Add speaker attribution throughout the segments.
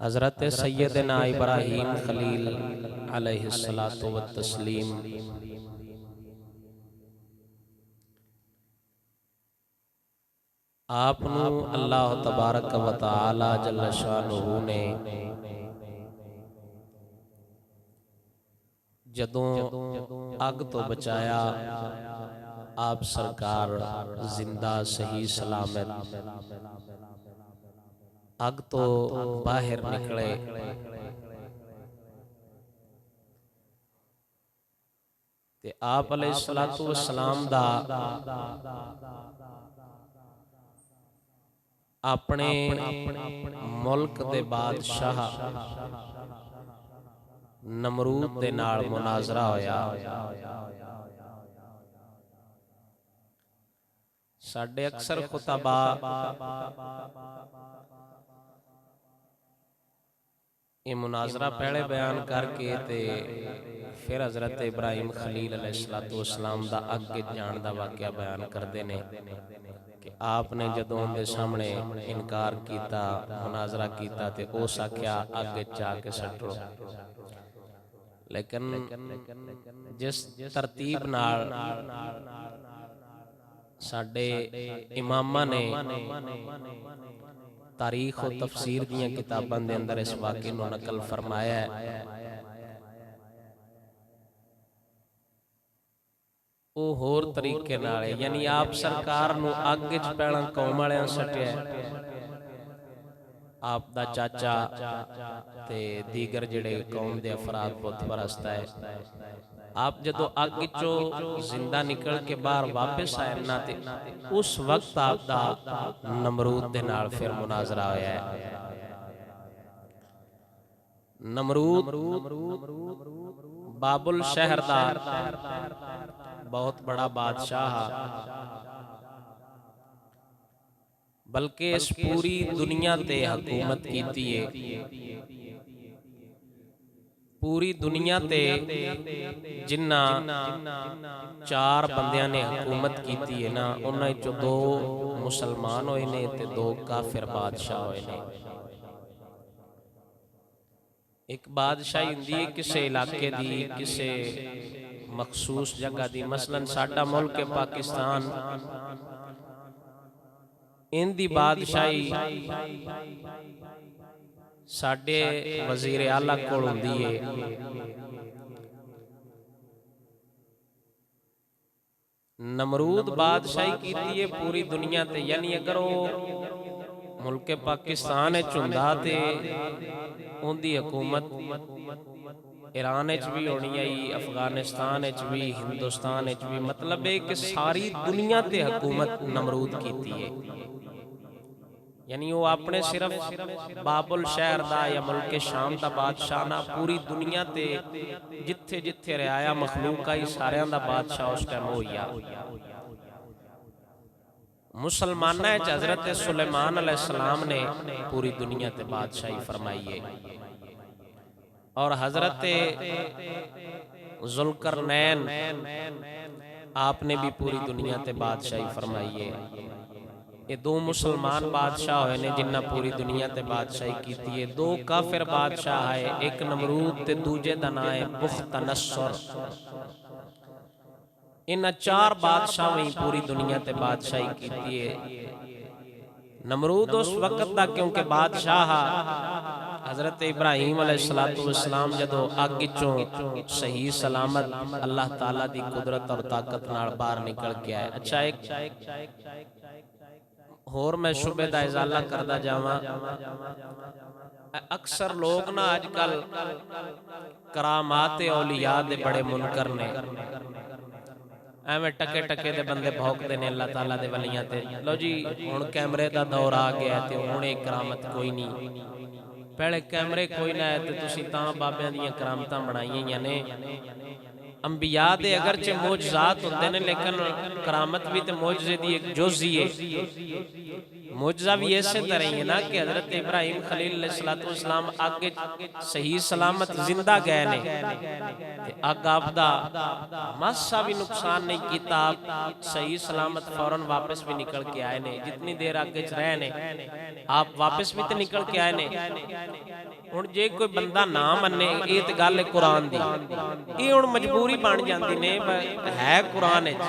Speaker 1: حضرت سیدنا ابراہیم خلیل علیہ الصلاۃ والتسلیم آپ نو اللہ تبارک و تعالی جل شانہ نے جدوں اگ تو بچایا، آپ سرکار زندہ صحیح سلامت اگ تو باہر نکلے تے آپ علیہ الصلوۃ والسلام دا اپنے ملک دے بادشاہ نمرود دے نال مناظرہ ہویا۔ ساڈے اکثر خطبا یہ مناظرہ پہلے بیان کر کے تے پھر حضرت ابراہیم خلیل علیہ الصلوۃ والسلام دا اگے جان دا واقعہ بیان کردے نے کہ آپ نے جدوں دے سامنے انکار کیتا، مناظرہ کیتا تے اس آکھیا اگے جا کے سٹو، لیکن جس ترتیب نال ساڈے اماماں نے تاریخ و تفسیر دیاں کتاباں دے اندر اس واقعے نو نقل فرمایا ہے، او ہور طریقے نال، یعنی آپ سرکار نو اگ وچ پہلا قوم والیاں سٹیا، آپ دا چاچا تے دیگر جڑے قوم دے افراد بت پرست ہے، آپ جدو اگ وچوں زندہ نکل کے باہر واپس آئے نا تے اس وقت آپ دا نمرود دے نال پھر مناظرہ ہویا ہے۔ نمرود بابل شہر دا بہت بڑا بادشاہ، بلکہ اس پوری دنیا تے حکومت کیتی ہے، پوری دنیا تے جنہ چار بندیاں نے حکومت کیتی ہے نا، انہاں وچوں دو مسلمان ہوئے نے تے دو کافر بادشاہ ہوئے نے۔ ایک بادشاہی ہوندی ہے کسے علاقے دی، کسے مخصوص جگہ دی، مثلا ساڈا ملک پاکستان، ان دی بادشاہی ساڈے وزیر اعلیٰ کول ہوندی ہے، نمرود بادشاہی کیتی ہے پوری دنیا تے، یعنی اگر وہ ملک پاکستان وچ ہوندا تے ان دی حکومت ایران وچ بھی ہونی ہے، افغانستان وچ بھی، ہندوستان وچ بھی، مطلب ہے کہ ساری دنیا تے حکومت نمرود کیتی ہے، یعنی وہ اپنے صرف بابل شہر دا یا ملک شام دا بادشاہ نہ، پوری دنیا تے جتھے جتھے رعایا مخلوق آئی ساریاں دا بادشاہ اس ٹائم ہویا۔ مسلمانہ وچ حضرت سلیمان علیہ السلام نے پوری دنیا تے بادشاہی فرمائی ہے، اور حضرت ذوالقرنین آپ نے بھی پوری دنیا تے بادشاہی فرمائی ہے۔ یہ دو مسلمان بادشاہ ہوئے نے جنہ پوری دنیا تے بادشاہی کیتی ہے، دو کافر بادشاہ ہے، ایک نمرود تے دوجے دا نام ہے بخت نصر۔ انہاں چار بادشاہوں پوری دنیا تے بادشاہی کیتی ہے۔ نمرود اس وقت دا کیونکہ بادشاہ حضرت ابراہیم علیہ السلام جدو اگ وچوں صحیح سلامت اللہ تعالیٰ دی قدرت اور طاقت نال باہر نکل کے آئے۔ اچھا ایک اور میں شبہ دا ازالہ کردہ جاواں، اکثر لوگ نا آج کل کرامات اولیاء دے بڑے منکر نے، ایویں ٹکے ٹکے دے بندے بھوک دے نے اللہ تعالیٰ دے ولیاں تے، لو جی ہن کیمرے دا دور آ گیا تے ہن ایک کرامت کوئی نہیں، پہلے کیمرے کوئی نہ ہے تے تسی تاں بابیاں دیاں کرامتاں بنائیاں نے۔ انبیاء دے اگرچہ معجزات ہوندے نے لیکن کرامت بھی تے معجزے دی ایک جزئی ہے، معجزہ بھی ایسے طرح ہی ہے نا کہ حضرت ابراہیم خلیل علیہ السلام آگے صحیح سلامت زندہ گئے نے اگ آپ دا ماسا بھی نقصان نہیں کیتا، آپ صحیح سلامت فوراً واپس بھی نکل کے آئے نے، جتنی دیر آگے رہے نے آپ واپس بھی تے نکل کے آئے نے۔ ہن جے کوئی بندہ نہ منے یہ تے گل ہے قرآن دی، یہ ہن مجبوری بن جاندی نے ہے قرآن وچ،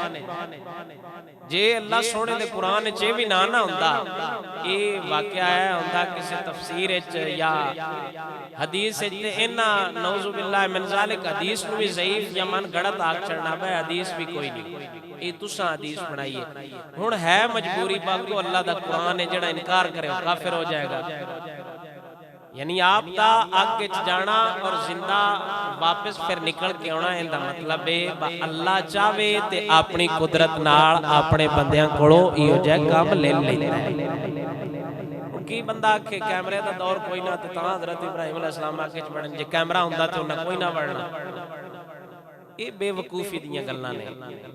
Speaker 1: جے اللہ سونے دے قرآن وچ بھی نہ ہوندا یہ واقعہ ہے ہوندا کسی تفسیر وچ یا حدیث وچ تے انہاں نعوذ باللہ من ذالک حدیث نو بھی ضعیف یا من گڑت آکھ چھڑنا پے، حدیث بھی کوئی نہیں، یہ تساں حدیث بنائی ہے۔ ہن ہے مجبوری باگو اللہ دا قرآن ہے جڑا انکار کرے وہ کافر ہو جائے گا، یعنی آپ دا آگے جانا اور زندہ واپس پھر نکل کے ہونا ہے، دا مطلب ہے اللہ چاہوے تے اپنی قدرت نال اپنے بندیاں کھڑو یہ جائے کام لے لیتا ہے۔ کی بندہ آکھے کیمرے دا دور کوئی نہ تے تاں حضرت ابراہیم علیہ السلام آکے چڑھن جے کیمرہ ہوندا تے انہاں کوئی نہ بڑھنا، یہ بے وقوفی دیاں گلاں نے،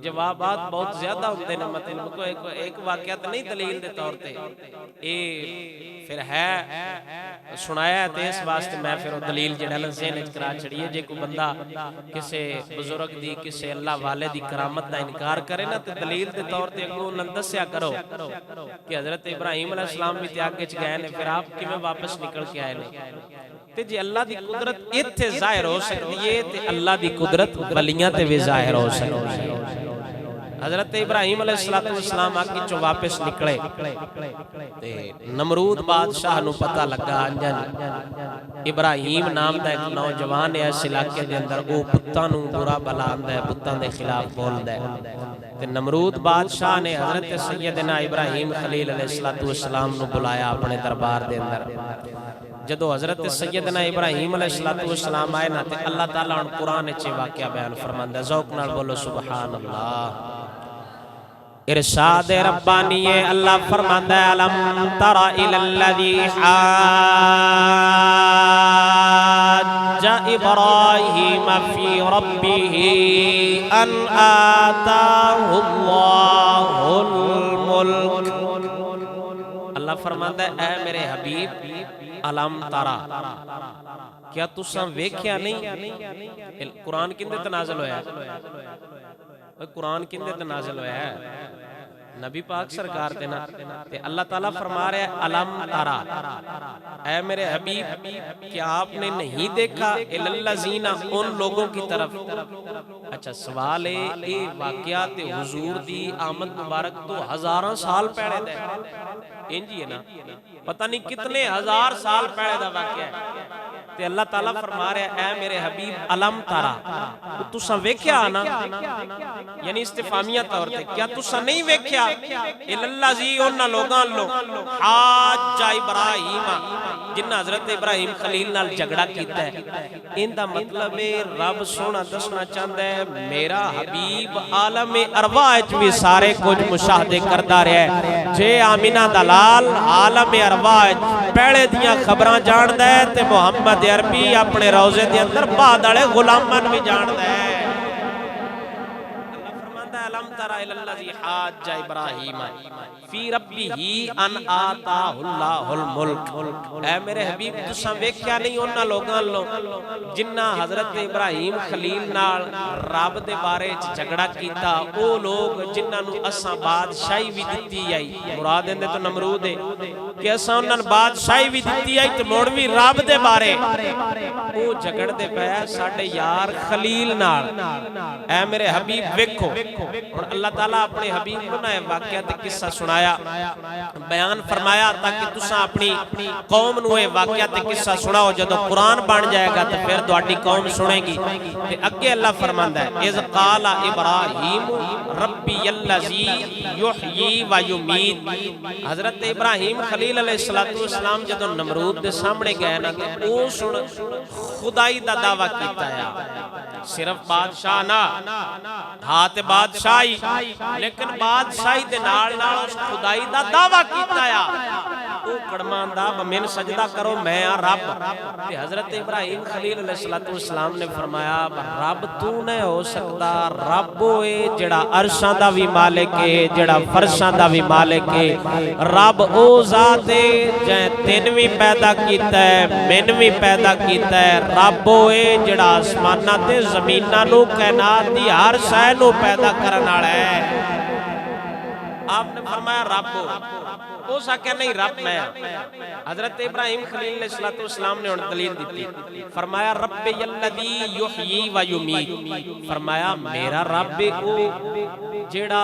Speaker 1: جوابات بہت زیادہ ہوتے ہیں، مطلب کو ایک واقعات نہیں دلیل دے طور تے یہ پھر ہے سنایا ہے تے اس واسطے میں پھر دلیل جڑا ذہن وچ کرا چھڑی ہے۔ جے کوئی بندہ کسے بزرگ دی کسے اللہ والے دی کرامت دا انکار کرے نا تے دلیل دے طور تے اگوں انہاں دسیا کرو کہ حضرت ابراہیم علیہ السلام بھی تے آگے گئے نے، پھر آپ کیویں واپس نکل کے آئے نے؟ تے جی اللہ دی قدرت ایتھے ظاہر ہو سکتی ہے تے اللہ دی قدرت ولیاں تے بھی ظاہر ہو سکتی ہے۔ حضرت ابراہیم علیہ السلام آگے چو واپس نکلے تے نمرود بادشاہ نو پتہ لگا انجن ابراہیم نام دا ایک نوجوان ہے اس علاقے دے اندر وہ بتاں نو برا بھلا آندا ہے، بتاں دے خلاف بولدا ہے تے نمرود بادشاہ نے حضرت سیدنا ابراہیم خلیل علیہ السلام نو بلایا اپنے دربار دے اندر۔ جدو حضرت سیدنا ابراہیم علیہ السلام آئے نا تے اللہ تعالیٰ ان قرآن اچھے واقعہ بیان فرماندہ، ذوق نال بولو سبحان اللہ۔ ارشاد ربانی اللہ فرماندہ علم تر الی الذی حاج ابراہیم فی ربہ ان آتاہ اللہ الملک۔ اللہ فرماندہ اے میرے حبیب علم ترا کیا تساں ویکھیا نہیں؟ قرآن کندے تے نازل ہویا ہے؟ قرآن کندے تے نازل ہویا ہے؟ نبی پاک سرکار تے نا تے اللہ تعالیٰ فرما رہے ہیں علم ترا اے میرے حبیب کیا آپ نے نہیں دیکھا الذین ان لوگوں کی طرف۔ اچھا سوال ہے یہ واقعات حضور دی آمد مبارک تو ہزاراں سال پہلے دے انجی ہے نا، پتہ نہیں کتنے ہزار سال پہلے دا واقعہ ہے تے اللہ تعالیٰ فرما رہے ہیں اے میرے حبیب علم ترا تساں ویکھیا نا، یعنی استفہامیہ طور تے کیا تساں نہیں ویکھیا الذی انہاں لوگاں لو حاج ابراہیم جنہ حضرت ابراہیم خلیل نال جھگڑا کیتا ہے۔ ان دا مطلب ہے رب سونا دسنا چاہتا ہے میرا حبیب عالم ارواح وچ بھی سارے کچھ مشاہدے کردا رہیا ہے، جے آمینہ دلال عالم ارواح وچ پہلے دیاں خبراں جاندا ہے تے محمد عربی اپنے روزے دے اندر بعد والے غلامان بھی جاندا ہے۔ اللہ فرماتا ہے الم تر الی الذی حاج ابراہیم فی ربہ ان آتاہ اللہ الملک۔ اے میرے حبیب تساں ویکھیا نہیں انہاں لوگاں لو جنہ حضرت ابراہیم خلیل نال رب دے بارے جھگڑا کیتا، او لوگ جنہاں نو اساں بادشاہی بھی دتی آئی، مراد اندے تو نمرود ہے کہ اساں انہاں بادشاہی بھی دتی آئی تے مڑ بھی رب دے بارے او جھگڑ دے پیا ساڈے یار خلیل نال۔ اے میرے حبیب ویکھو اور اللہ تعالیٰ اپنے حبیب کو نہ واقعہ تے قصہ سنایا بیان فرمایا تاکہ تساں اپنی قوم نو اے واقعہ تے قصہ سناؤ، جدو قرآن بن جائے گا تو پھر تہاڈی قوم سنے گی۔ تے اگے اللہ فرماندا ہے اذ قال ابراہیم ربی الذی یحیی و یمیت۔ حضرت ابراہیم خلیل علیہ السلام جدو نمرود دے سامنے گئے نا تے او سن خدائی دا دعویٰ کیتا ہے، صرف بادشاہ نہ ہاتھ بادشاہی لیکن بادشاہی دے نال نال اس خدائی دا دعویٰ کیتا ہے۔ وہ کڑما آندا بمن سجدہ کرو میں رب تے حضرت ابراہیم خلیل علیہ السلام نے فرمایا رب تو نہیں ہو سکتا رب ہوئے جڑا عرشاں دا بھی مالک ہے جڑا فرشاں دا بھی مالک ہے رب او ذات ہے جے تین بھی پیدا کیتا ہے من بھی پیدا کیتا ہے رب ہوئے جڑا آسماناں تے زمیناں نو کائنات دی ہر شے نو پیدا کرن والا ہے آپ نے فرمایا رب ہو سکیا نہیں رب میں حضرت ابراہیم خلیل علیہ السلام نے انہیں دلیل دیتی فرمایا رب یلذی یحیی و یمیت فرمایا میرا رب او جیڑا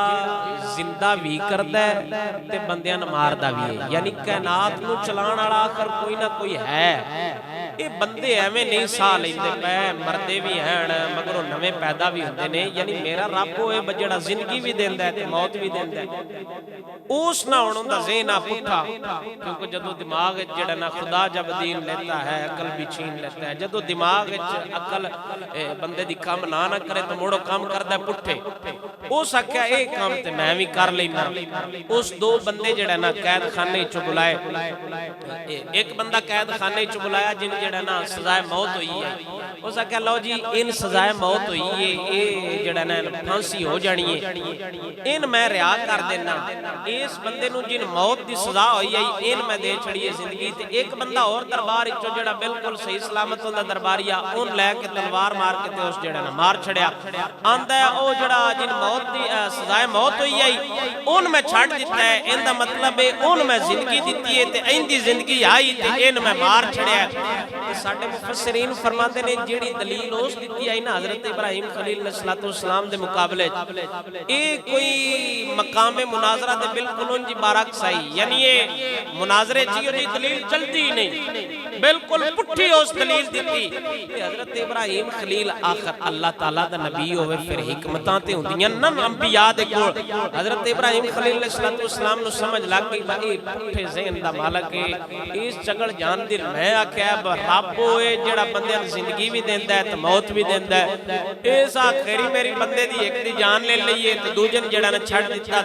Speaker 1: زندہ بھی کردا ہے تے بندیاں نوں ماردا بھی ہے یعنی کائنات نو چلان والا آخر کوئی نہ کوئی ہے یہ بندے ایویں نہیں سا لیندے پے مردے بھی ہیں مگر نویں پیدا بھی ہوندے نے یعنی میرا رب ہوئے جڑا زندگی بھی دیندا ہے تے موت بھی دیندا ہے اس نہ ہون دا ذہن آ پٹھا کیونکہ جدو دماغ جڑا نا خدا جب دین لیتا ہے عقل بھی چھین لیتا ہے جدو دماغ عقل بندے دی کام نہ کرے تو موڑو کام کردا ہے پٹھے او سکیا اے کام تے میں بھی کر لینا اس دو بندے جڑا نا قید خانے چ بلائے ایک بندہ قید خانے چ بلایا جن جڑا نا سزائے موت ہوئی ہے او سکیا لو جی ان سزائے موت ہوئی ہے اے جڑا نا پھانسی ہو جانی ہے ان میں رہا کر دینا اس بندے نو جن موت دی سزا ہوئی ہے ان میں دے چھڑیے زندگی تے ایک بندہ اور دربار وچوں جڑا بالکل صحیح سلامت ہوندا درباریا اون لے کے تلوار مار کے تے اس جڑا نا مار چھڑیا آندا ہے او جڑا جن موت دی سزائے موت ہوئی ہے اون میں چھڑ دیتا ہے ان دا مطلب ہے اون میں زندگی دتی ہے تے این دی زندگی آئی تے ان میں مار چھڑیا ہے ساڈے مفسرین فرماندے نے جیڑی دلیل اس دتی ہے نا حضرت ابراہیم خلیل علیہ السلام دے مقابلے اے کوئی مقام مناظرہ دے بالکل ان جی برعکس آئی یعنی یہ مناظرے چیو جی دلیل چلتی ہی نہیں بالکل پٹھی اس دلیل دیتی کہ حضرت ابراہیم خلیل آخر اللہ تعالیٰ دا نبی ہوئے پھر حکمتاں تے ہوندیاں نم انبیاء دے کول حضرت ابراہیم خلیل علیہ السلام نو سمجھ لگ گئی بھائی پٹھے ذہن دا مالک ہے اس چگل جان دل میں آکھیا رب ہوئے جڑا بندے زندگی بھی دیندا ہے تے موت بھی دیندا ہے اس آخری میری بندے دی ایک دی جان لے لئیے تے دوجن جڑا نہ چھڑ دیتا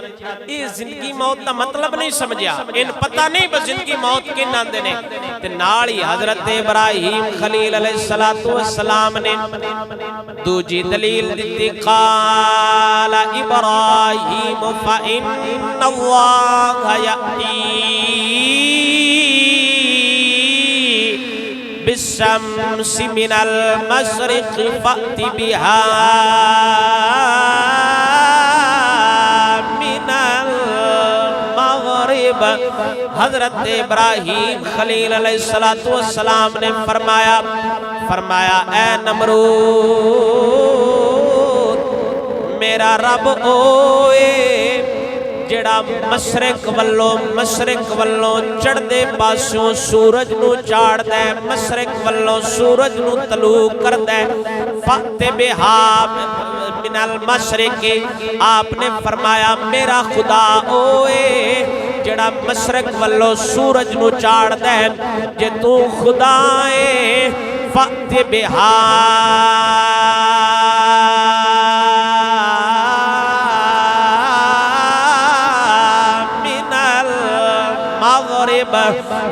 Speaker 1: یہ زندگی موت دا مطلب نہیں سمجھیا ان پتہ نہیں بس زندگی موت کن آندے نے تے نالی حضرت ابراہیم خلیل علیہ السلام نے دوجی دلیل دیتی قال ابراہیم فإن اللہ یأتی بالشمس من المشرق فأت بها من المغرب حضرت ابراہیم خلیل علیہ السلام نے فرمایا اے نمرود میرا رب اوئے جڑا مشرق والوں چڑھ دے پاسوں سورج نو چاڑ دے مشرق والوں سورج نو طلوع کر دے فاتح بہا من المشرق آپ نے فرمایا میرا خدا اوئے جڑا مشرق والوں سورج نو چاڑ دے جے تو خدا اے فاتح بہا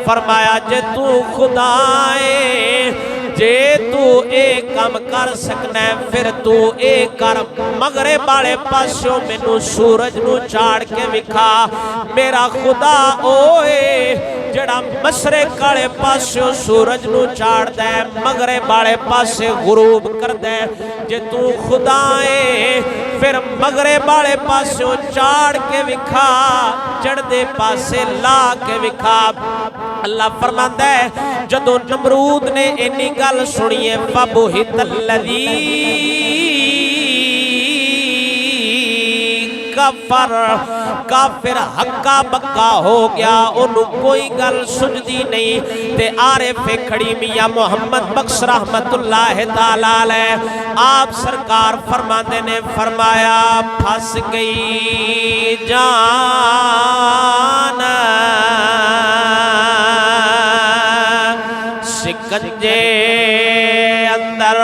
Speaker 1: فرمایا جے تو خدا ہے جے تو اے کم کر سکنا ہے پھر تو اے کر مغرب والے پاسوں مینوں سورج نو چاڑ کے وکھا میرا خدا اوئے جڑا مشرق والے پاسوں سورج نو چاڑ دے مغرب والے پاسے غروب کر دے جے تو خدا ہے پھر مغرب والے پاسوں چاڑ کے وکھا چڑھ دے پاسے لا کے وکھا اللہ فرماندا ہے جدو نمرود نے اینی گل سنیے فبہت الذی کافر حقا بکا ہو گیا انہوں کوئی گل سجدی نہیں تے عارف کھڑی میاں محمد بخش رحمت اللہ تعالیٰ علیہ آپ سرکار فرماندے نے فرمایا پھنس گئی جان شکنجے اندر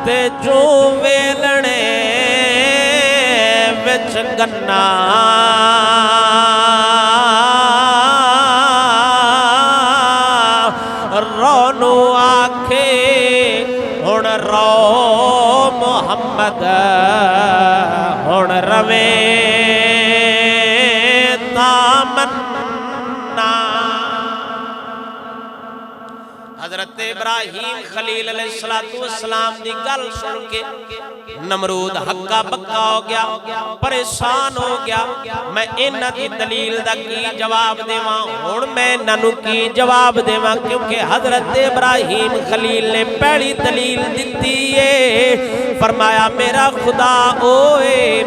Speaker 1: تے جو ویلن گنا رونو آکھے ہن رو محمد ہن روے تامنا حضرت ابراہیم خلیل علیہ السلام دی گل سن کے نمرود ہکا بکا ہو گیا پریشان ہو گیا میں انہاں دی دلیل دا کی جواب دیواں ہن میں انہاں نوں کی جواب دیواں کیونکہ حضرت ابراہیم خلیل نے پہلی دلیل دتی ہے فرمایا میرا خدا اوے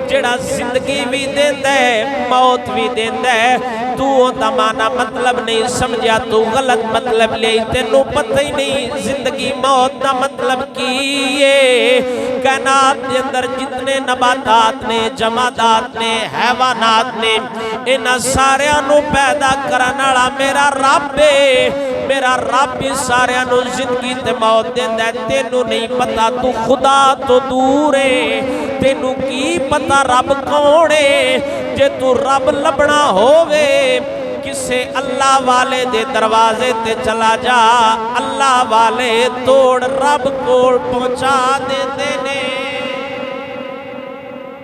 Speaker 1: جڑا زندگی بھی دیندا ہے موت بھی دیندا ہے تو دا معنی مطلب نہیں سمجھا تو غلط مطلب لے تینوں پتہ ہی نہیں زندگی موت دا مطلب کی ہے کائنات دے اندر جتنے نباتات نے جمادات نے حیوانات نے انہاں ساریاں نوں پیدا کرن والا میرا رب ہے میرا رب ہی ساریاں نوں زندگی تے موت دیندا ہے تینوں نہیں پتہ تو خدا تو دور ہے تینوں کی پتہ رب کون ہے جے تو رب لبنا ہووے کسے اللہ والے دے دروازے تے چلا جا اللہ والے توڑ رب کول پہنچا دیندے نے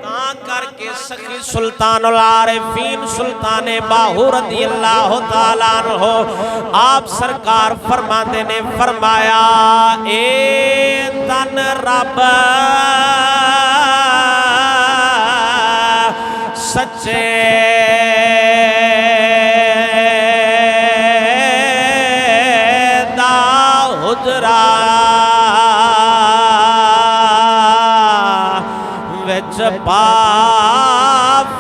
Speaker 1: تاں کر کے سخی سلطان العارفین سلطان باہو رضی اللہ تعالیٰ عنہ آپ سرکار فرماتے نے فرمایا اے تن رب سچے دا حجرا وچ پا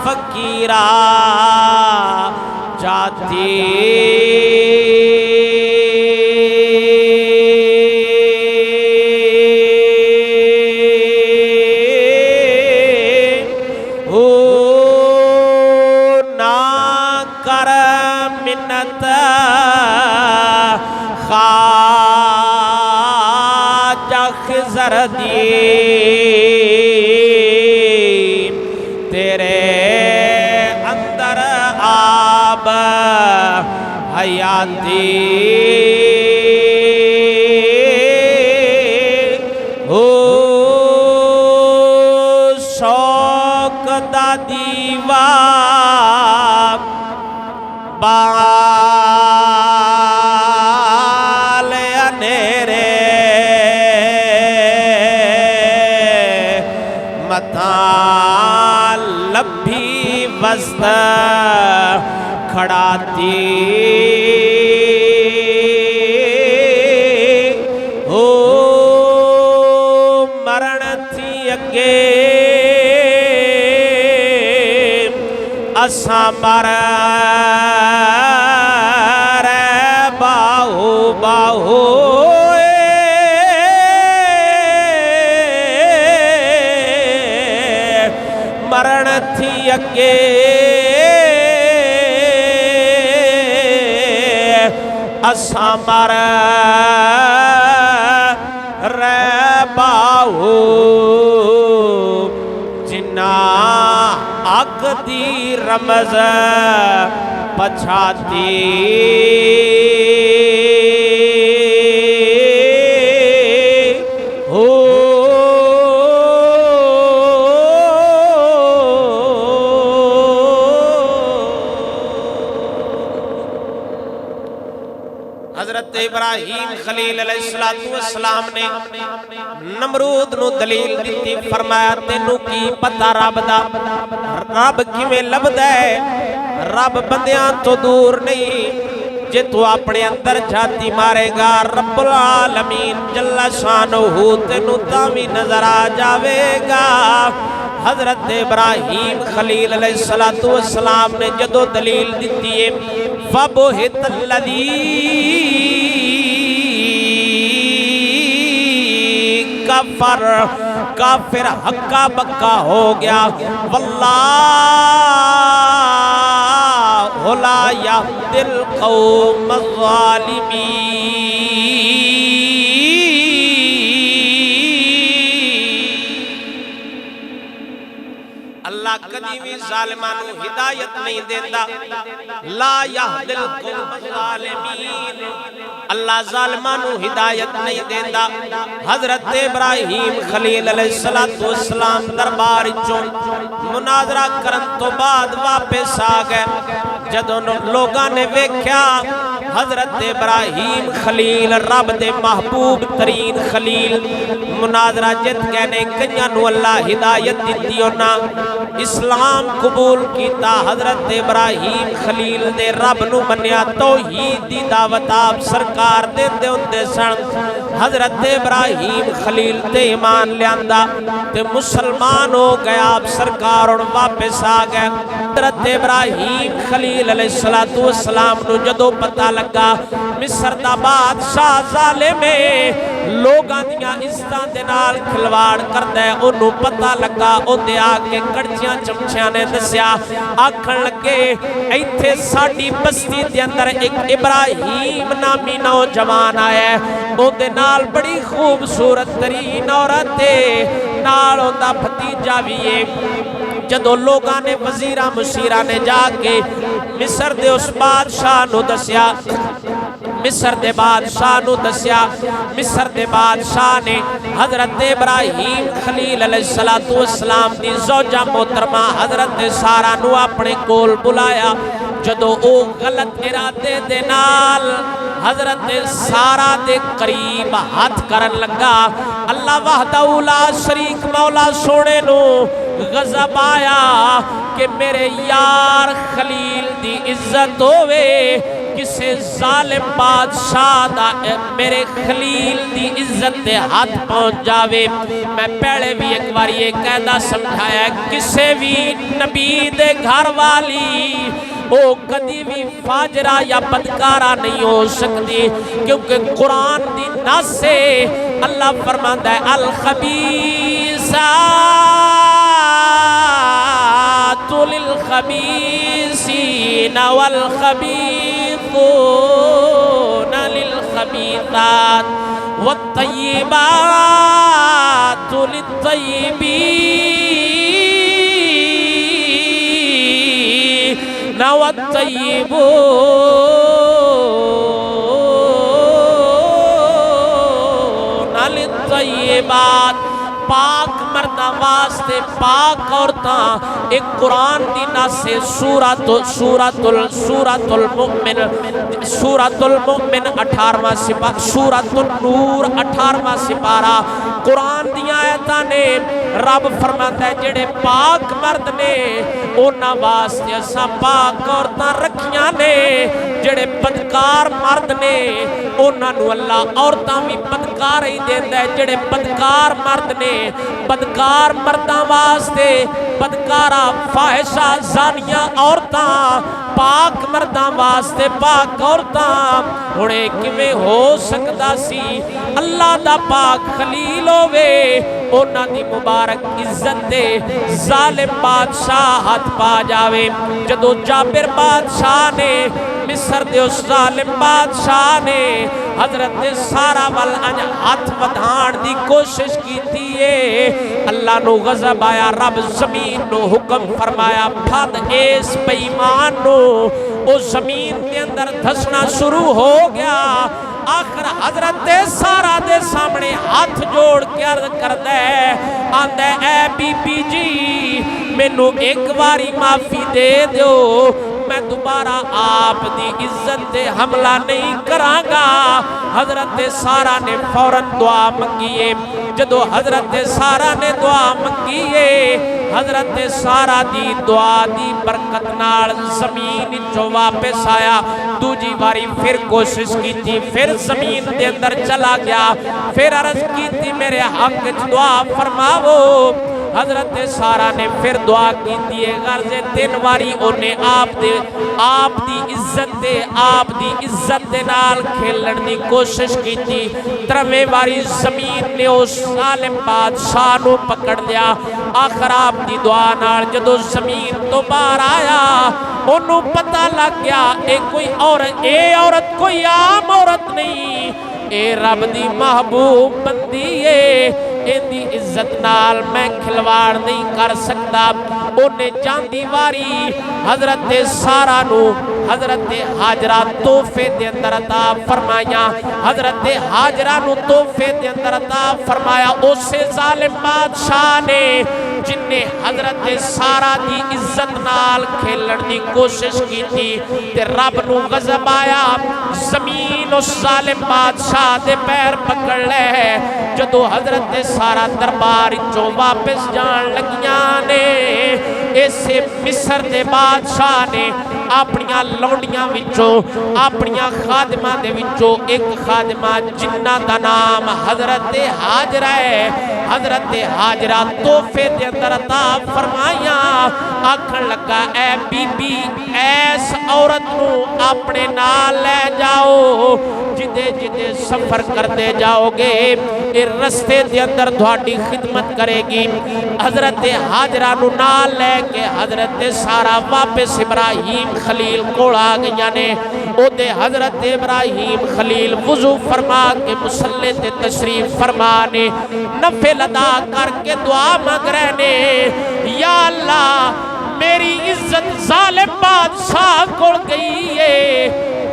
Speaker 1: فقیرا جاتی خضر دی تیرے اندر آب حیاتی ہو شوق دا دیوا بال انیرے متاں لبھی وسط کھڑاتی ہو مرن تھی اگے اساں مر رے باہو باہو مرن تھی اگے اساں مر رے باہو جنا اگ دی رمز پچھاتی ہو حضرت ابراہیم خلیل علیہ السلام نے نمرود نو دلیل دیتی فرمایا تینوں کی پتہ رب دا رب کیویں لبدا ہے رب بندیاں تو دور نہیں جے تو اپنے اندر جھاتی مارے گا رب العالمین جل شانہ تینوں تاویں نظر آ جاوے گا حضرت ابراہیم خلیل علیہ السلام نے جدو دلیل دیتی ہے فَبُہِتَ الَّذِي کفر کافر حقا بکا ہو گیا واللہ لا یہدی القوم الظالمین اللہ کدی کدی بھی ظالماں نو ہدایت نہیں دیندا لا یہدی القوم الظالمین اللہ ظالماں نو ہدایت نہیں دیندا حضرت ابراہیم خلیل علیہ السلام دربار چوں مناظرہ کرن تو بعد واپس آ گئے جدوں لوگاں نے ویکھیا حضرت ابراہیم خلیل رب دے محبوب ترین خلیل مناظرہ جت گئے نے کئیاں نو اللہ ہدایت دتی انہاں اسلام قبول کیتا حضرت ابراہیم خلیل دے رب نو منیا توحید دی دعوت آپ سرکار دے ہوندے سن حضرت ابراہیم خلیل تے ایمان لیاندا تے مسلمان ہو گیا آپ سرکار اور واپس آ گئے حضرت ابراہیم خلیل علیہ السلام نو جدو پتہ لگا مصر دا بادشاہ ظالم لوگاں دیاں عزتاں دے نال کھلواڑ کردا ہے اونوں پتہ لگا او دے آ کے کڑچیاں چمچیاں نے دسیا آکھن لگے ایتھے ساڈی بستی دے اندر ایک ابراہیم نامی نوجوان آیا ہے او دے نال بڑی خوبصورت ترین عورت ہے نال اوندا بھتیجا بھی ہے جدو لوگاں نے وزیرہ مشیرہ نے جا کے مصر دے اس بادشاہ نو دسیا مصر دے بادشاہ نو دسیا مصر دے بادشاہ نے حضرت ابراہیم خلیل علیہ السلام دی زوجہ محترمہ حضرت سارہ نو اپنے کول بلایا جدو او غلط ارادے دے نال حضرت سارہ دے قریب ہاتھ کرن لگا اللہ وحدہ لا شریک مولا سونے نو غضب آیا کہ میرے یار خلیل دی عزت ہوئے کسے ظالم بادشاہ دا میرے خلیل دی عزت دے ہاتھ پہنچ جاوے میں پہلے بھی ایک بار یہ قاعدہ سمجھایا کسے بھی نبی دے گھر والی او کدی بھی فاجرہ یا بدکارہ نہیں ہو سکتی کیونکہ قرآن دی نص سے اللہ فرماتا ہے للخبیثین والخبیثون للخبیثات والطیبات للطیبین والطیبون للطیبات پاک مردہ واسطے پاک عورتاں ایک قرآن دی نص سے سورۃ المؤمن 18واں سپارہ سورۃ النور 18واں سپارہ قرآن دی آیتاں نے رب فرماتا ہے جڑے پاک مرد نے انہاں واسطے اساں پاک عورتاں رکھیاں نے جڑے بدکار مرد نے انہاں نو اللہ عورتاں بھی بدکار ہی دیندا ہے جڑے بدکار مرد نے بدکار مرداں واسطے بدکارہ فاحشہ زانیاں عورتاں پاک مرداں واسطے پاک عورتاں ہونے کیویں ہو سکدا سی اللہ دا پاک خلیل ہووے انہاں دی مبارک عزت دے ظالم بادشاہ ہاتھ پا جاوے جدو جابر بادشاہ نے مصر دے اس ظالم بادشاہ نے حضرت سارہ والانج ہاتھ ودھان دی کوشش کی تیئے اللہ نو غضب آیا رب زمین نو حکم فرمایا پھد ایس بیمان نو او زمین کے اندر دھسنا شروع ہو گیا آخر حضرت سارہ دے سامنے ہاتھ جوڑ کے عرض کر دے آندے اے بی بی جی میں نو ایک باری معافی دے دیو میں دوبارہ آپ دی عزت دے حملہ نہیں کرانگا حضرت سارہ نے فوراً دعا منگیے جدو حضرت سارہ نے دعا منگیے حضرت سارہ دی دعا دی برکت نال زمین جو واپس آیا دوجی باری پھر کوشش کی تھی پھر زمین دے اندر چلا گیا پھر عرض کی تھی میرے حق دعا فرماو حضرت سارہ نے پھر دعا کی تھی غرض 3 باری انہیں آپ دی عزت دے نال کھیلن دی کوشش کی تھی 3 باری زمین نے اس ظالم بادشاہ نو پکڑ لیا آخر آپ دی دعا نال جدو زمین تو باہر آیا انہوں پتہ لگ گیا اے عورت کوئی عام عورت نہیں اے رب دی محبوب بندی ہے ایندی عزت نال میں کھلواڑ نہیں کر سکتا اونے جاندی واری حضرت سارا نو حضرت حاجرہ تحفے دے اندر عطا فرمایا حضرت حاجرہ نو تحفے دے اندر عطا فرمایا اسے ظالم بادشاہ نے جن نے حضرت سارا دی عزت نال کھیلن دی کوشش کی تھی تے رب نو غضب آیا زمین اس ظالم بادشاہ دے پیر پکڑ لے جدو حضرت سارا دربار چوں واپس جان لگیاں نے ایسے مصر دے بادشاہ نے اپنیاں لونڈیاں وچوں اپنیاں خادمہ دے وچوں ایک خادمہ جنہ دا نام حضرت حاجرہ ہے حضرت حاجرہ تحفے دے اندر عطا فرمایا آکھن لگا اے بی بی ایس عورت نو اپنے نال لے جاؤ جدے جدے سفر کرتے جاؤ گے اے رستے دے اندر تھوڑی خدمت کرے گی حضرت حاجرہ نو نال لے کے حضرت سارا واپس ابراہیم خلیل کوڑ آ گیا نے او دے حضرت ابراہیم خلیل وضو فرما کے مسلح تے تشریف فرمانے نفل ادا کر کے دعا مانگ رہنے یا اللہ میری عزت ظالم بادشاہ کوڑ گئی ہے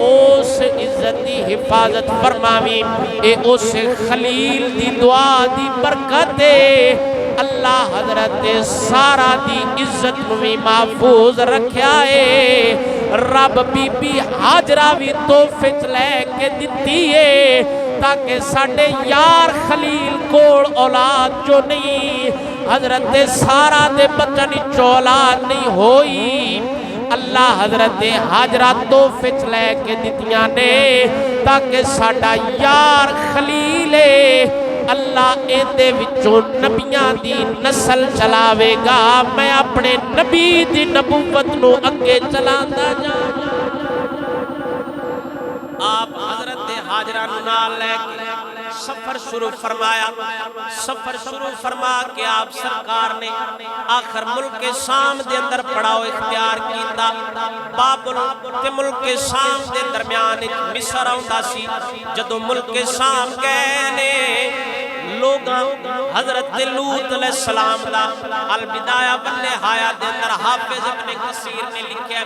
Speaker 1: اس عزت دی حفاظت فرماوی اے اس خلیل دی دعا دی برکت اللہ حضرت سارا دی عزت نوی محفوظ رکھیا ہے رب بی بی حاجرہ بھی تحفے لے کے دیتی ہے تاکہ ساڑھے یار خلیل کوڑ اولاد جو نہیں حضرت سارا دے بچن چو اولاد نہیں ہوئی اللہ حضرت حاجرہ تحفے لے کے دیتیاں نے تاکہ ساڑھا یار خلیل اللہ اے دے وچوں نبیاں دی نسل چلاوے گا میں اپنے نبی دی نبوت نو اگے چلاندہ جاؤں آپ حضرت حاجرہ نال لے کے سفر شروع فرمایا سفر شروع فرما کے آپ سرکار نے آخر ملک شام دے اندر پڑاؤ اختیار کیتا بابل تے ملک شام دے درمیان مصر آؤندا سی جدو ملک شام گئے نے لوگاں حضرت لوط علیہ السلام دا البدایہ والنہایہ دے اندر حافظ ابن کثیر نے لکھیا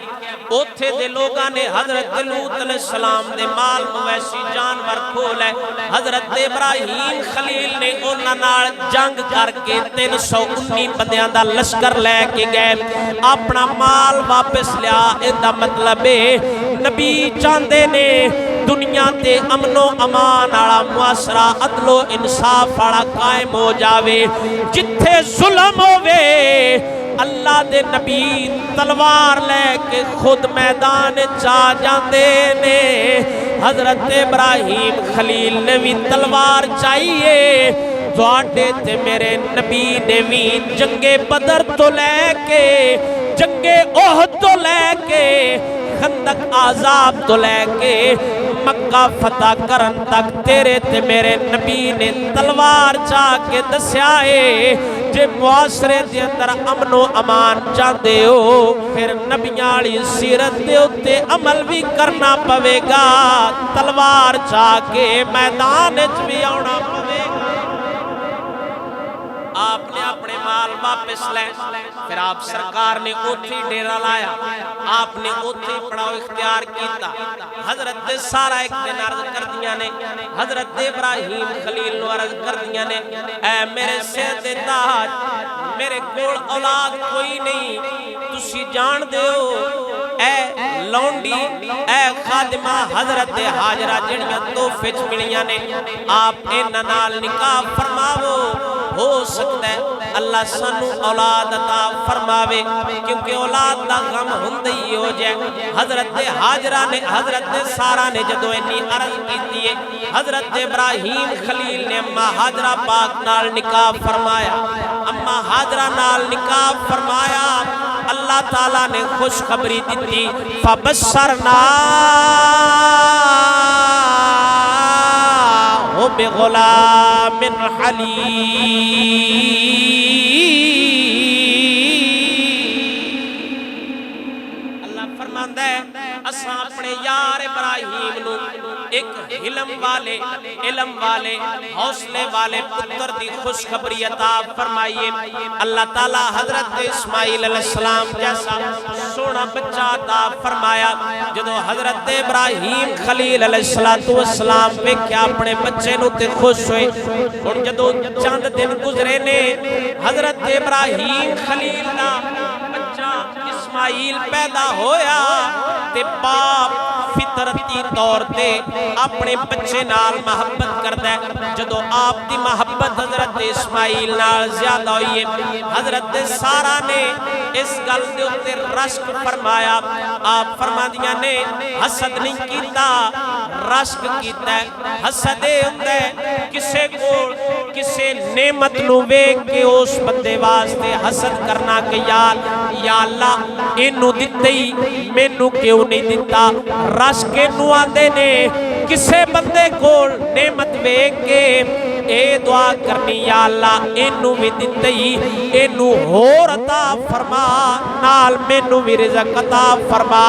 Speaker 1: اوتھے دے لوگاں نے حضرت لوط علیہ السلام دے مال مویشی جانور کھولے حضرت ابراہیم خلیل نے انہاں نال جنگ کر کے 319 بندیاں دا لشکر لے کے گئے اپنا مال واپس لیا ایندا مطلب ہے نبی چاندے نے دنیا تے امن و امان آڑا معاشرہ عدل و انصاف آڑا قائم ہو جاوے جتھے ظلم ہووے اللہ دے نبی تلوار لے کے خود میدان چا جاندے نے حضرت ابراہیم خلیل نے بھی تلوار چاہیے دوڑے تے میرے نبی نے بھی جنگ بدر تو لے کے جنگ احد تو لے کے خندق عذاب تو لے کے مکہ فتح کرن تک تیرے تے میرے نبی نے تلوار چاہ کے دسیائے جے معاشرے دے اندر امن و امان چاہتے ہو پھر نبیالی سیرت دے اتے عمل بھی کرنا پوے گا تلوار چاہ کے میدان بھی آنا پوے گا آپ نے اپنے مال واپس لے پھر آپ سرکار نے اوتھی ڈیرہ لایا آپ نے اوتھی پڑاؤ اختیار کیتا حضرت سارا ایک دن عرض کر دیا نے حضرت ابراہیم خلیل نو عرض کر دیا نے اے میرے سید تاج میرے کوڑ اولاد کوئی نہیں تسی جان دے ہو اے لونڈی اے خادمہ حضرت حاجرہ جڑیاں تحفے ملیاں نے آپ انہاں نال نکاح فرماو ہو سکتا ہے اللہ سانو اولاد عطا فرماوے کیونکہ اولاد دا غم ہندی ہو جائے حضرت حاجرہ نے حضرت سارا نے جدو انی عرض کیتی ہے حضرت ابراہیم خلیل نے اماں حاجرہ پاک نال نکاح فرمایا اماں حاجرہ نال نکاح فرمایا اللہ تعالیٰ نے خوشخبری دیتی فبشرنا بغلام حلیم اللہ فرماندا ہے اساں اپنے یار ابراہیم نو ایک علم والے حوصلے والے پتر دی خوشخبری عطا فرمائیے۔ اللہ تعالیٰ حضرت اسماعیل علیہ السلام جیسا سونا بچہ عطا فرمایا۔ جدو حضرت ابراہیم خلیل علیہ السلام پہ کیا اپنے بچے نو تے خوش ہوئے، اور جدو چند دن گزرے نے حضرت ابراہیم خلیل نا بچہ اسماعیل پیدا ہویا تے باپ فطرتی طور تے اپنے بچے نال محبت کردہ ہے۔ جدو آپ دی محبت حضرت اسماعیل نال زیادہ ہوئی ہے، حضرت سارہ نے اس گل دے اتے رشک فرمایا۔ آپ فرما دیا نے حسد نہیں کیتا، رشک کیتا ہے۔ حسد ہوندے کسے کو کسے نعمت نو ویکھ کے اس بندے واسطے حسد کرنا کہ یا اللہ اینو دتے ہی مینوں کیوں نہیں دتا۔ رشک نو آندے نے کسے بندے کو نعمت ویکھ کے اے دعا کرنی یا اللہ اینو بھی دتے ہی اینو ہور عطا فرما، نال مینوں بھی رزق عطا فرما۔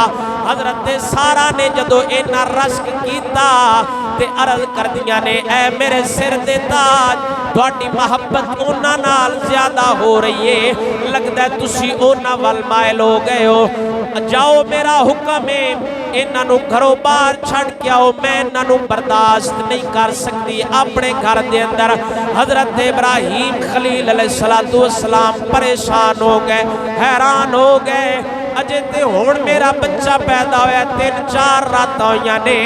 Speaker 1: حضرت سارہ نے جدو اینا رشک کیتا تے عرض کر دیا نے اے میرے سر دے تاج، تھوڑی محبت اونا نال زیادہ ہو رہی ہے، لگتا ہے تسی اونا والمائل ہو گئے ہو، جاؤ میرا حکم ہے انہاں نو گھروں باہر چھڑ کے آؤ، میں انہاں نو برداشت نہیں کر سکتی۔ اپنے گھر دے اندر حضرت ابراہیم خلیل علیہ السلام پریشان ہو گئے، حیران ہو گئے، اجے تے ہون میرا بچہ پیدا ہویا 3-4 رات ہویا نے،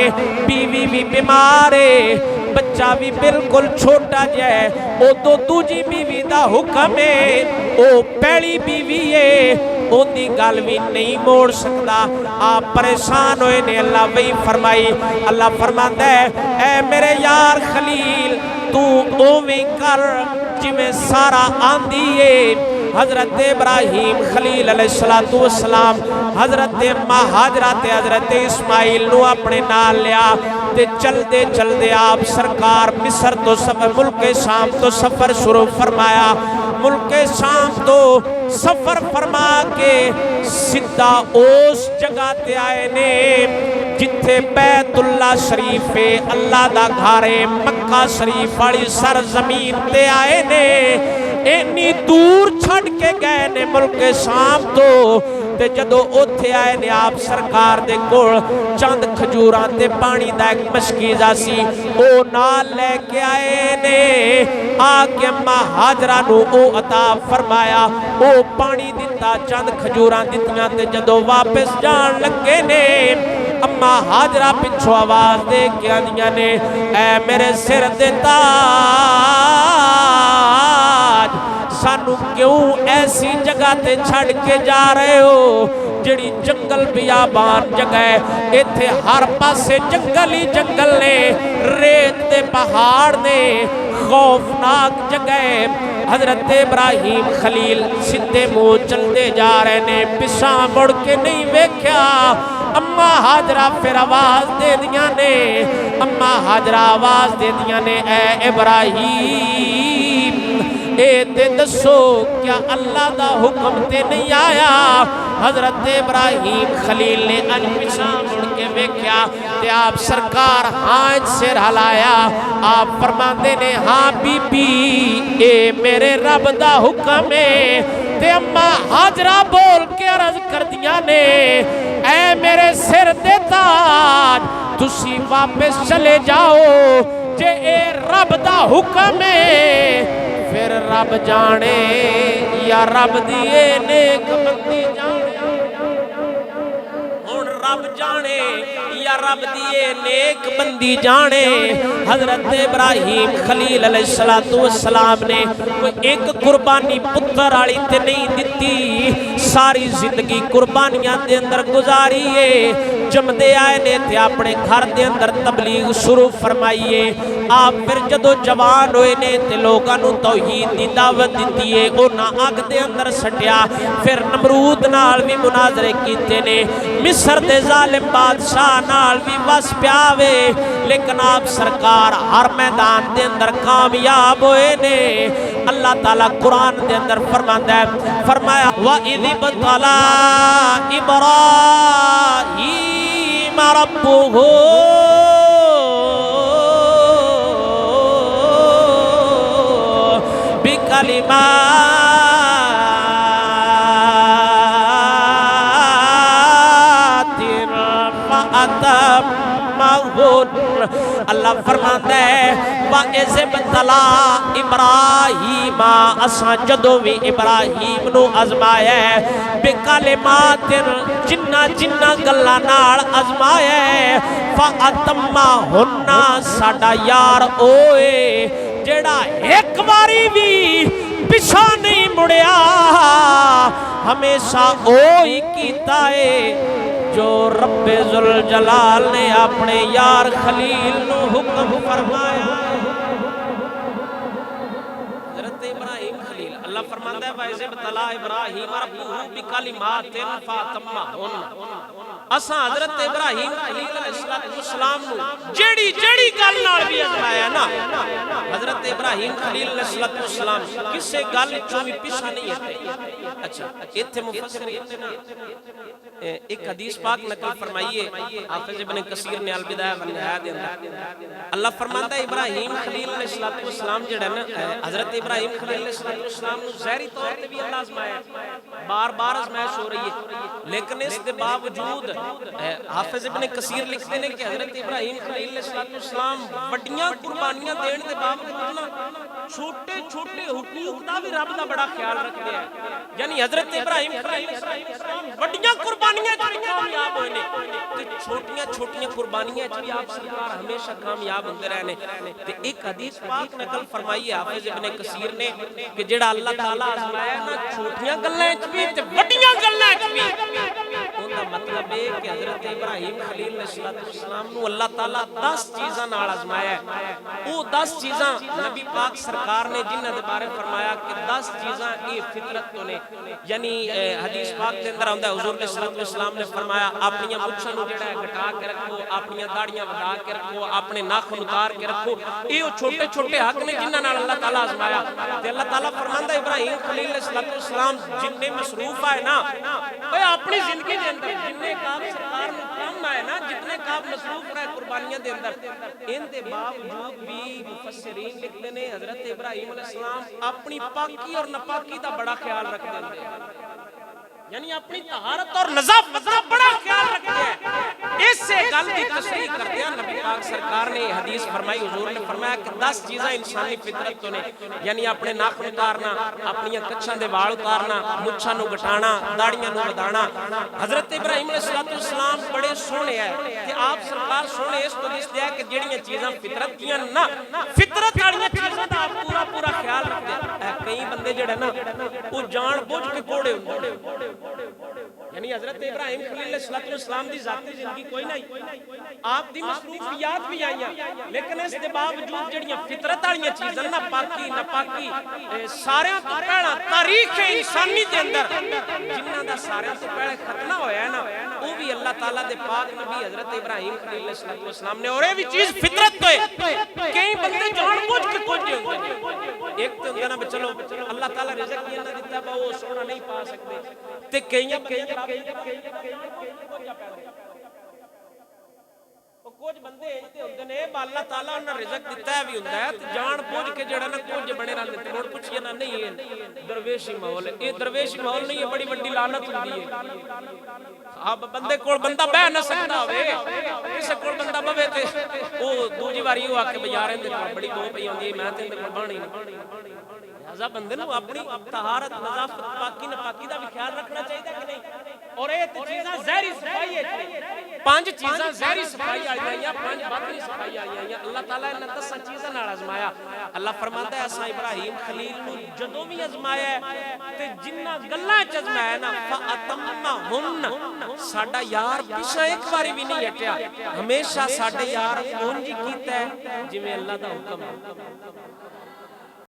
Speaker 1: بیوی بھی بیمار ہے، بچہ بھی بالکل چھوٹا جائے، او تو دوجی بیوی دا حکم ہے، او پہلی بیوی ہے، ان دی گل بھی نہیں موڑ سکتا۔ آپ پریشان ہوئے نے، اللہ وہی فرمائی، اللہ فرماتا ہے اے میرے یار خلیل تو اوویں کر جویں سارا آندی ہے۔ حضرت ابراہیم خلیل علیہ السلام حضرت اماں ہاجرہ تے حضرت اسماعیل نو اپنے نال لیا تے چل دے آپ سرکار مصر تو ملک شام تو سفر شروع فرمایا۔ ملک شام تو سفر فرما کے سدھا اس جگہ تے آئے نے جتھے بیت اللہ شریف اللہ دا گھارے مکہ شریف والی سرزمین تے آئے نے۔ اینی دور چھڑ کے گئے نے ملک شام تو تے جدو اوتھے آئے نے آپ سرکار دے کول چند کھجوراں تے پانی دا ایک مشکیزہ سی، او نال لے کے آئے نے، آکے اماں ہاجرہ نو او عطا فرمایا، او پانی دیتا چند کھجوراں دیتیاں تے جدو واپس جان لگے نے، اماں ہاجرہ پچھو آواز دے کے آدیاں نے اے میرے سر دیتا سانو کیوں ایسی جگہ تے چھڑ کے جا رہے ہو جڑی جنگل بیابان جگہ ہے، ایتھے ہر پاسے جنگل ہی جنگل نے، ریت دے پہاڑ نے، خوفناک جگہ ہے۔ حضرت ابراہیم خلیل سدھے منہ چلتے جا رہے نے، پیچھے مڑ کے نہیں ویکھیا۔ اماں ہاجرہ پھر آواز دے دیاں نے، اماں ہاجرہ آواز دے دیاں نے اے ابراہیم اے تے دسو کیا اللہ دا حکم تے نہیں آیا؟ حضرت ابراہیم خلیل نے اج پیچھے مڑ کے ویکھیا تے آپ سرکار ہاں سر ہلایا، آپ فرماندے نے ہاں بی بی اے میرے رب دا حکم ہے۔ تے اماں ہاجرہ بول کے عرض کر دیا نے اے میرے سر دے تاج تسی واپس چلے جاؤ، جے اے رب دا حکم ہے پھر رب جانے یا رب دیئے نیک بندی جانے، ہون رب جانے یا رب دیئے نیک بندی جانے۔ حضرت ابراہیم خلیل علیہ السلام نے کوئی ایک قربانی پتر آلی تے نہیں دیتی، ساری زندگی قربانیاں دے اندر گزاری ہے۔ جمدے آئے نے تے اپنے گھر دے اندر تبلیغ شروع فرمائیے۔ آپ پھر جدو جوان ہوئے نے تے لوگانو توحید دی دعوت دیتی ہے، اونا آگ دے اندر سٹیا، پھر نمرود نال بھی مناظرے کیتے نے، مصر دے ظالم بادشاہ نال بھی وس پیاوے، لیکن آپ سرکار ہر میدان دے اندر کامیاب ہوئے نے۔ اللہ تعالیٰ قرآن دے اندر فرماتا ہے، فرمایا وَإِذِ ابْتَلَىٰ إِبْرَاهِيمَ رَبُّهُ اللہ فرماتا ہے وَإِذِ ابْتَلَىٰ إِبْرَاہِیمَ اساں جدوں وی ابراہیم نو آزمایا ہے بِکَلِمَاتٍ جنہ گلاں نال آزمایا ہے فَأَتَمَّہُنَّ ساڈا یار اوئے جیڑا ایک باری بھی پیچھا نہیں مڑیا ہمیشہ اوہی کیتا ہے جو رب ذوالجلال نے اپنے یار خلیل نو حکم فرمایا حضرت ابراہیم خلیل اللہ فرماتا ہے وَإِذِ ابْتَلَىٰ إِبْرَاهِيمَ رَبُّهُ بِكَلِمَاتٍ فَأَتَمَّهُنَّ اساں حضرت ابراہیم خلیل علیہ السلام نو جیڑی گل نال بھی آزمایا نا حضرت ابراہیم خلیل علیہ السلام کسے گل چوں بھی پیچھے نہیں ہٹے اچھا ایتھے مفسر ایک حدیث پاک نقل فرمائیے حافظ ابن کثیر نے البدایہ والنہایہ دے اندر اللہ فرماتا ہے ابراہیم خلیل علیہ السلام جڑا نا حضرت ابراہیم خلیل علیہ السلام نو ظاہری طور تے بھی اللہ آزمایا بار آزمائش ہو رہی ہے لیکن اس کے باوجود حافظ ابن کثیر لکھتے ہیں کہ حضرت ابراہیم خلیل علیہ السلام بڑیاں قربانیاں دین دے باوجود چھوٹے حقوق دا بھی رب دا بڑا خیال رکھتے ہیں یعنی حضرت ابراہیم خلیل علیہ السلام بڑیاں قربانیاں کامیاب ہوئے نے چھوٹیاں قربانیاں بھی آپ سرکار ہمیشہ کامیاب ہوندے رہنے تے ایک حدیث پاک نقل فرمائی ہے حافظ ابن کثیر نے کہ جڑا اللہ تعالیٰ آزمایا نا چھوٹیاں گلاں وچ بھی تے بڑیاں گلاں وچ بھی اوندا مطلب ہے کہ حضرت ابراہیم خلیل علیہ السلام نو اللہ تعالیٰ 10 چیزاں نال آزمایا ہے او 10 چیزاں نبی پاک سرکار نے جنہاں دے بارے فرمایا کہ 10 چیزاں یہ فطرت تو نے یعنی حدیث پاک دے اندر آندا ہے حضور علیہ السلام نے فرمایا اپنی مچھاں نو جڑا ہے گٹا کے رکھو اپنی داڑیاں ودا کے رکھو اپنے ناخن اتار کے رکھو یہ چھوٹے حق نے جنہاں نال اللہ تعالیٰ آزمایا تے اللہ تعالیٰ فرماندا ہے ابراہیم خلیل علیہ السلام جننے مصروف آئے نا اوے اپنی زندگی دے اندر جننے کام سرکار نو کام آئے نا جتنے کام مصروف رہے قربانیاں دے اندر ان دے باوجود بھی مفسرین لکھتے نے حضرت ابراہیم علیہ السلام اپنی پاکی اور ناپاکی دا بڑا خیال رکھتے ہیں یعنی اپنی طہارت اور نظافت کا بڑا خیال رکھتے ہیں اس سے گل کی تصریح کرتے ہیں نبی پاک سرکار نے حدیث فرمائی حضور نے فرمایا کہ 10 چیزیں انسانی فطرت تو نے یعنی اپنے ناخن اتارنا اپنی کچھاں دے وال اتارنا مچھاں نو گٹانا داڑیاں نو ودانا حضرت ابراہیم علیہ السلام بڑے سونے ہیں کہ آپ سرکار سونے اس تو دس دیا کہ جڑیاں چیزاں فطرت کیاں نا فطرت والیاں چیزاں دا آپ پورا خیال رکھتے ہیں کئی بندے جڑے نا وہ جان بوجھ کے کوڑے ہوندے یعنی حضرت ابراہیم خلیل علیہ السلام دی ذاتی زندگی کوئی نہیں آپ دی مصروفیات بھی آئیاں لیکن اس دے باوجود جڑیاں فطرت والیاں چیزاں نا پاکی ناپاکی سارے تو پہلا تاریخ انسانی دے اندر جنہاں دا سارے تو پہلے ختم ہویا ہے نا وہ بھی اللہ تعالیٰ دے پاک نبی حضرت ابراہیم خلیل علیہ السلام نے اور یہ بھی چیز فطرت تو ہے کئی بندے جان بوجھ کے کچھ ہوندے ایک تو ہوندے نا چلو اللہ تعالیٰ رزق ہی نہ دیتا با وہ سونا نہیں پا سکتے تے کئیاں کچھ بندے ایسے ہوندے نے اللہ تعالیٰ انہاں رزق دیتا ہے بھی ہوندا ہے تے جان بوجھ کے جڑا نا کچھ بنے نال تے مڑ پوچھیا نا نہیں ہے درویشی ماحول ہے یہ درویشی ماحول نہیں ہے بڑی بڑی لعنت ہوندی ہے اب بندے کول بندہ بیٹھ نہ سکدا ہوے کسے کول بندہ بوے تے او دوجی واری او آ کے بازار دے بڑی دو پئی ہوندی ہے میں تے کول بانی لہذا بندے نو اپنی طہارت نظافت پاکی ناپاکی دا بھی خیال رکھنا چاہیے کہ نہیں اور یہ چیزاں زہری صفائی ہے 5 چیزاں زہری صفائی آئی ہیں 5 باطنی صفائی آئی ہیں اللہ تعالیٰ نے 10 چیزاں نال آزمایا اللہ فرماتا ہے اساں ابراہیم خلیل نو جدوں بھی آزمایا ہے تے جنہ گلاں وچ آزمایا نا فاتمہن ساڈا یار پیچھے ایک باری بھی نہیں ہٹیا ہمیشہ ساڈے یار اونج کیتا ہے جویں اللہ دا حکم ہے